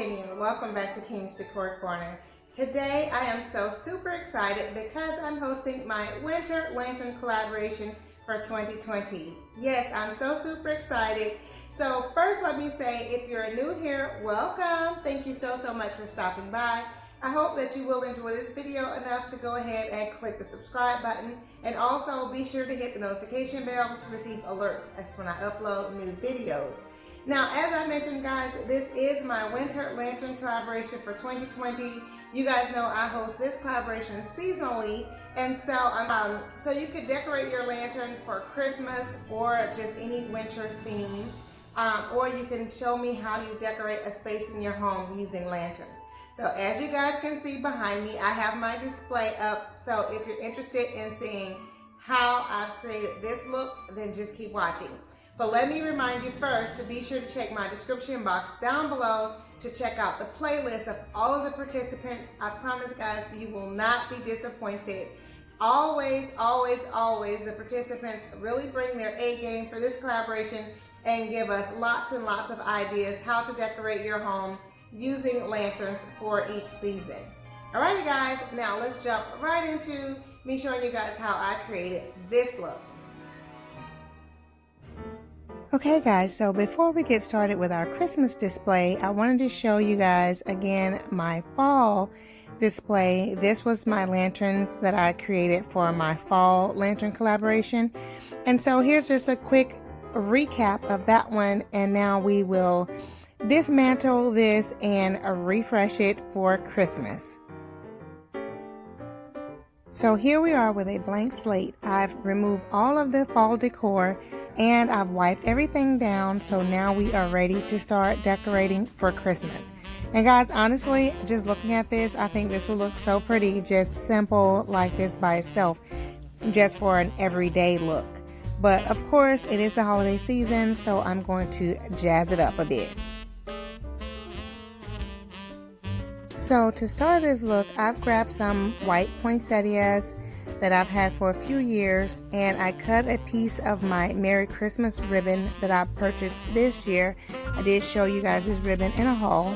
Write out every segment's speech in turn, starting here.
continue. Welcome back to King's Decor Corner. Today I am so super excited because I'm hosting my winter lantern collaboration for 2020. Yes, I'm so super excited. So first let me say, if you're new here, welcome. Thank you so much for stopping by. I hope that you will enjoy this video enough to go ahead and click the subscribe button, and also be sure to hit the notification bell to receive alerts as to when I upload new videos. Now, as I mentioned, guys, this is my winter lantern collaboration for 2020. You guys know I host this collaboration seasonally, and so you could decorate your lantern for Christmas or just any winter theme, or you can show me how you decorate a space in your home using lanterns. So as you guys can see behind me, I have my display up. So if you're interested in seeing how I've created this look, then just keep watching. But let me remind you first to be sure to check my description box down below to check out the playlist of all of the participants. I promise, guys, you will not be disappointed. Always, always, always, the participants really bring their A game for this collaboration and give us lots and lots of ideas how to decorate your home using lanterns for each season. Alrighty, guys, now let's jump right into me showing you guys how I created this look. Okay guys, so before we get started with our Christmas display, I wanted to show you guys again my fall display. This was my lanterns that I created for my fall lantern collaboration. And so here's just a quick recap of that one, and now we will dismantle this and refresh it for Christmas. So here we are with a blank slate. I've removed all of the fall decor and I've wiped everything down, so now we are ready to start decorating for Christmas. And guys, honestly, just looking at this, I think this will look so pretty, just simple like this by itself, just for an everyday look. But of course, it is the holiday season, so I'm going to jazz it up a bit. So to start this look, I've grabbed some white poinsettias that I've had for a few years, and I cut a piece of my Merry Christmas ribbon that I purchased this year. I did show you guys this ribbon in a haul,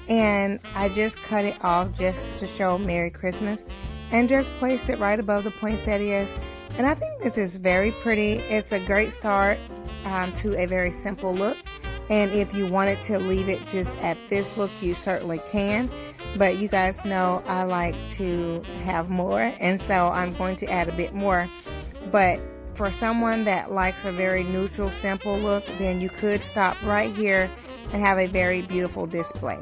and I just cut it off just to show Merry Christmas and just placed it right above the poinsettias. And I think this is very pretty. It's a great start to a very simple look, and if you wanted to leave it just at this look, you certainly can. But you guys know I like to have more, and so I'm going to add a bit more. But for someone that likes a very neutral, simple look, then you could stop right here and have a very beautiful display.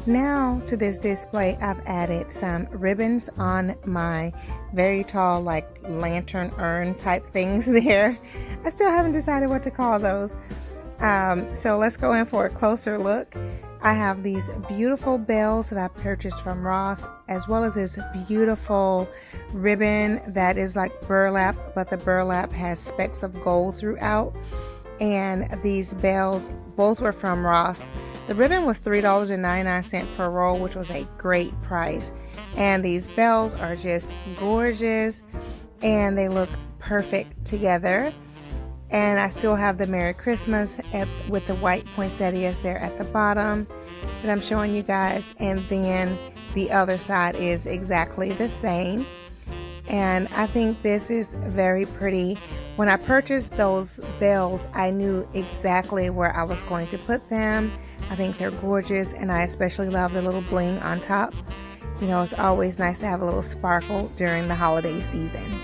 Now to this display, I've added some ribbons on my very tall, like lantern urn type things there. I still haven't decided what to call those. So let's go in for a closer look. I have these beautiful bells that I purchased from Ross, as well as this beautiful ribbon that is like burlap, but the burlap has specks of gold throughout. And these bells both were from Ross. The ribbon was $3.99 per roll, which was a great price. And these bells are just gorgeous, and they look perfect together. And I still have the Merry Christmas with the white poinsettias there at the bottom that I'm showing you guys. And then the other side is exactly the same. And I think this is very pretty. When I purchased those bells, I knew exactly where I was going to put them. I think they're gorgeous, and I especially love the little bling on top. You know, it's always nice to have a little sparkle during the holiday season.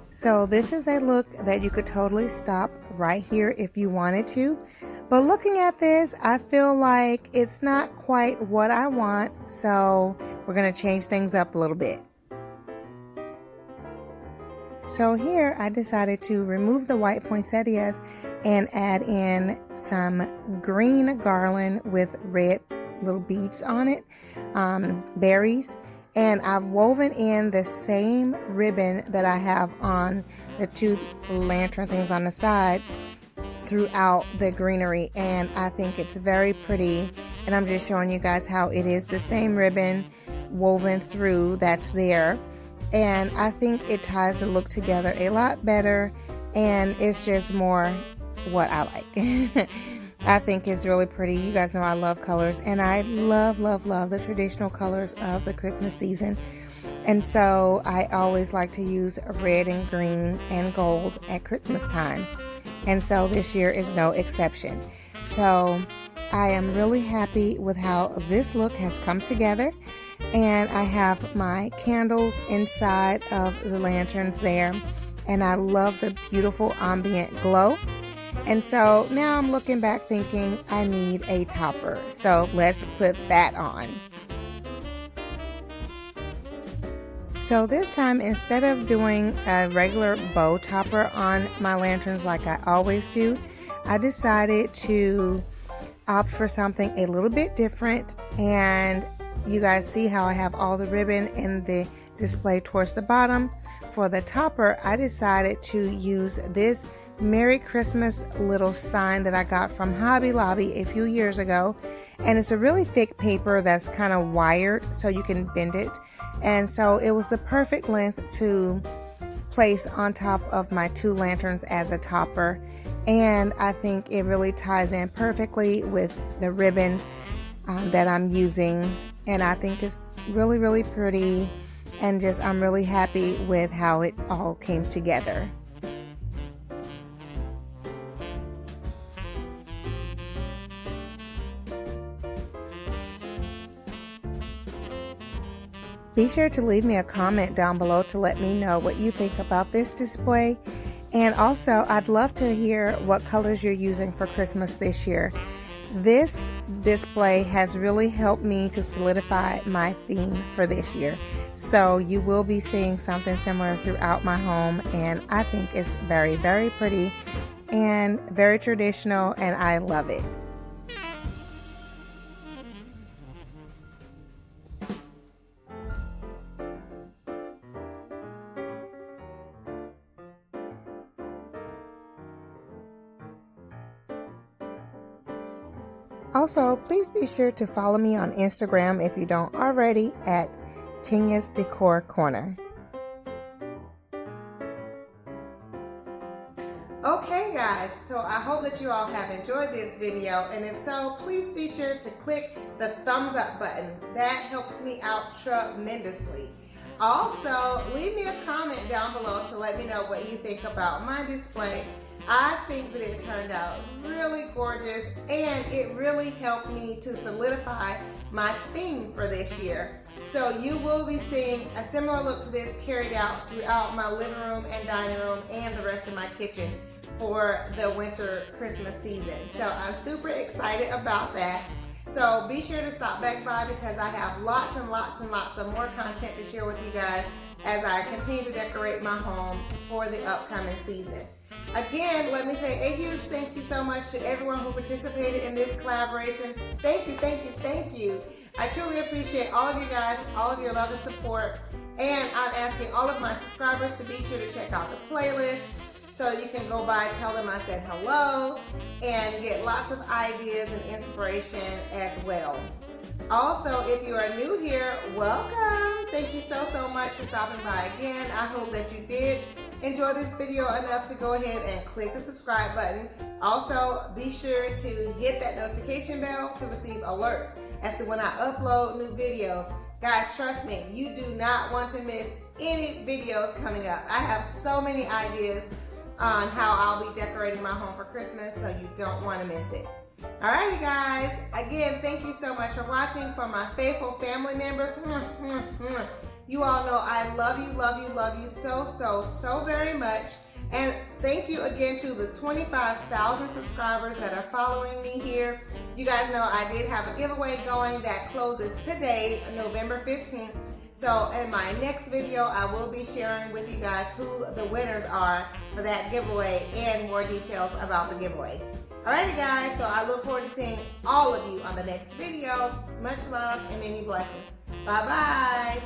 So this is a look that you could totally stop right here if you wanted to. But looking at this, I feel like it's not quite what I want. So we're going to change things up a little bit. So here I decided to remove the white poinsettias and add in some green garland with red little beads on it, berries. And I've woven in the same ribbon that I have on the two lantern things on the side throughout the greenery, and I think it's very pretty. And I'm just showing you guys how it is the same ribbon woven through that's there, and I think it ties the look together a lot better, and it's just more what I like. I think it's really pretty. You guys know I love colors, and I love the traditional colors of the Christmas season. And so I always like to use red and green and gold at Christmas time. And so this year is no exception. So I am really happy with how this look has come together. And I have my candles inside of the lanterns there. And I love the beautiful ambient glow. And so now I'm looking back thinking I need a topper. So let's put that on. So this time, instead of doing a regular bow topper on my lanterns like I always do, I decided to opt for something a little bit different. And you guys see how I have all the ribbon in the display towards the bottom. For the topper, I decided to use this Merry Christmas little sign that I got from Hobby Lobby a few years ago. And it's a really thick paper that's kind of wired so you can bend it. And so it was the perfect length to place on top of my two lanterns as a topper. And I think it really ties in perfectly with the ribbon that I'm using. And I think it's really pretty. And just I'm really happy with how it all came together. Be sure to leave me a comment down below to let me know what you think about this display. And also, I'd love to hear what colors you're using for Christmas this year. This display has really helped me to solidify my theme for this year. So you will be seeing something similar throughout my home, and I think it's very pretty and very traditional, and I love it. Also, please be sure to follow me on Instagram if you don't already at Kenya's Decor Corner. Okay guys, so I hope that you all have enjoyed this video, and if so, please be sure to click the thumbs up button. That helps me out tremendously. Also, leave me a comment down below to let me know what you think about my display. I think that it turned out really gorgeous, and it really helped me to solidify my theme for this year. So you will be seeing a similar look to this carried out throughout my living room and dining room and the rest of my kitchen for the winter Christmas season. So I'm super excited about that. So be sure to stop back by because I have lots and lots of more content to share with you guys as I continue to decorate my home for the upcoming season. Again, let me say a huge thank you so much to everyone who participated in this collaboration. Thank you. I truly appreciate all of you guys, all of your love and support. And I'm asking all of my subscribers to be sure to check out the playlist so that you can go by, tell them I said hello, and get lots of ideas and inspiration as well. Also, if you are new here, welcome. Thank you so much for stopping by again. I hope that you did enjoy this video enough to go ahead and click the subscribe button. Also, be sure to hit that notification bell to receive alerts as to when I upload new videos. Guys, trust me, you do not want to miss any videos coming up. I have so many ideas on how I'll be decorating my home for Christmas, so you don't want to miss it. Alrighty guys, again, thank you so much for watching. For my faithful family members, you all know I love you so very much. And thank you again to the 25,000 subscribers that are following me here. You guys know I did have a giveaway going that closes today, November 15th. So in my next video, I will be sharing with you guys who the winners are for that giveaway and more details about the giveaway. Alrighty guys, so I look forward to seeing all of you on the next video. Much love and many blessings. Bye bye.